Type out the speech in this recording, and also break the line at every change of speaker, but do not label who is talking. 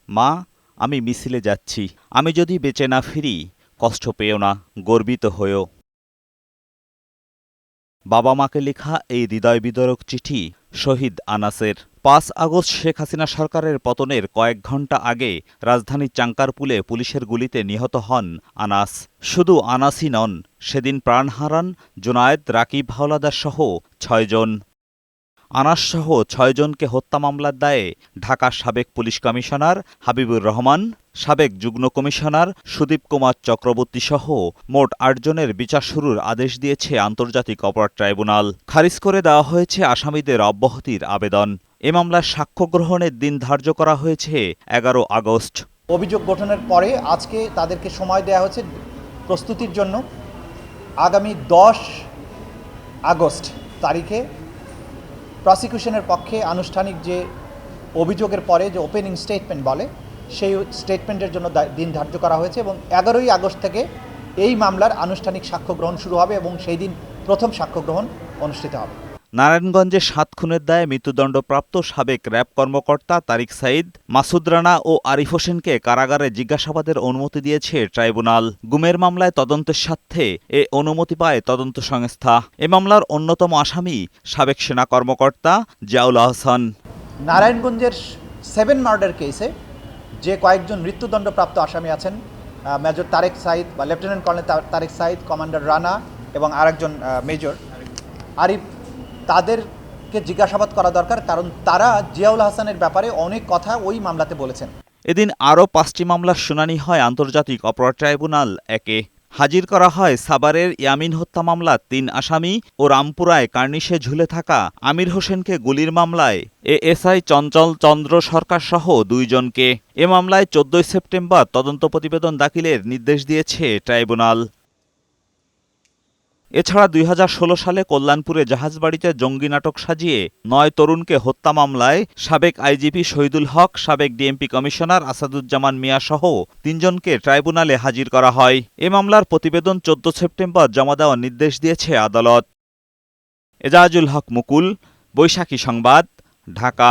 মা, আমি মিছিলে যাচ্ছি। আমি যদি বেঁচে না ফিরি, কষ্ট পেও না, গর্বিত হয়েও। বাবা মাকে লেখা এই হৃদয় বিদারক চিঠি শহীদ আনাসের। ৫ আগস্ট শেখ হাসিনা সরকারের পতনের কয়েক ঘণ্টা আগে রাজধানীর চাঙ্কারপুলে পুলিশের গুলিতে নিহত হন আনাস। শুধু আনাসই নন, সেদিন প্রাণ হারান জুনায়েদ, রাকিব হাওলাদার সহ ৬ জন। আনাসসহ ৬ জনকে হত্যা মামলার দায়ে ঢাকার সাবেক পুলিশ কমিশনার হাবিবুর রহমান, সাবেক যুগ্ম কমিশনার সুদীপ কুমার চক্রবর্তীসহ মোট ৮ জনের বিচার শুরুর আদেশ দিয়েছে আন্তর্জাতিক অপরাধ ট্রাইব্যুনাল। খারিজ করে দেওয়া হয়েছে আসামিদের অব্যাহতির আবেদন। এ মামলার সাক্ষ্য গ্রহণের দিন ধার্য করা হয়েছে ১১ আগস্ট।
অভিযোগ গঠনের পরে আজকে তাদেরকে সময় দেওয়া হয়েছে প্রস্তুতির জন্য। আগামী ১০ আগস্ট তারিখে প্রসিকিউশনের পক্ষে আনুষ্ঠানিক যে অভিযোগের পরে যে ওপেনিং স্টেটমেন্ট বলে, সেই স্টেটমেন্টের জন্য দিন ধার্য করা হয়েছে এবং ১১ই আগস্ট থেকে এই মামলার আনুষ্ঠানিক সাক্ষ্য গ্রহণ শুরু হবে এবং সেই দিন প্রথম সাক্ষ্য গ্রহণ অনুষ্ঠিত হবে।
নারায়ণগঞ্জে ৭ খুনের দায়ে মৃত্যুদণ্ডপ্রাপ্ত সাবেক র্যাব কর্মকর্তা তারিক সাঈদ, মাসুদ রানা ও আরিফ হোসেনকে কারাগারে জিজ্ঞাসাবাদের অনুমতি দিয়েছে ট্রাইব্যুনাল। গুমের মামলায় তদন্তের স্বার্থে এ অনুমতি পায় তদন্ত সংস্থা। এ মামলার অন্যতম আসামি সাবেক সেনা কর্মকর্তা জিয়াউল আহসান।
নারায়ণগঞ্জের 7 মার্ডার কেসে যে কয়েকজন মৃত্যুদণ্ডপ্রাপ্ত আসামি আছেন, মেজর তারেক সাঈদ বা lieutenant colonel Tarek Sayeed, commander Rana এবং আরেকজন মেজর আরিফ, তাদেরকে জিজ্ঞাসাবাদ করা দরকার, কারণ তারা জিয়াউল হাসানের ব্যাপারে অনেক কথা ওই মামলাতে বলেছেন।
এদিন আরও ৫টি মামলার শুনানি হয় আন্তর্জাতিক অপরাধ ট্রাইব্যুনাল ১-এ। হাজির করা হয় সাভারের ইয়ামিন হত্যা মামলার ৩ আসামি ও রামপুরায় কার্নিশে ঝুলে থাকা আমির হোসেনকে গুলির মামলায় এএসআই চঞ্চল চন্দ্র সরকার সহ ২ জনকে। এ মামলায় ১৪ সেপ্টেম্বর তদন্ত প্রতিবেদন দাখিলের নির্দেশ দিয়েছে ট্রাইব্যুনাল। এছাড়া ২০১৬ সালে কল্যাণপুরে জাহাজবাড়িতে জঙ্গি নাটক সাজিয়ে ৯ তরুণকে হত্যা মামলায় সাবেক আইজিপি শহীদুল হক, সাবেক ডিএমপি কমিশনার আসাদুজ্জামান মিয়া সহ ৩ জনকে ট্রাইব্যুনালে হাজির করা হয়। এ মামলার প্রতিবেদন ১৪ সেপ্টেম্বর জমা দেওয়ার নির্দেশ দিয়েছে আদালত। এজাজুল হক মুকুল, বৈশাখী সংবাদ, ঢাকা।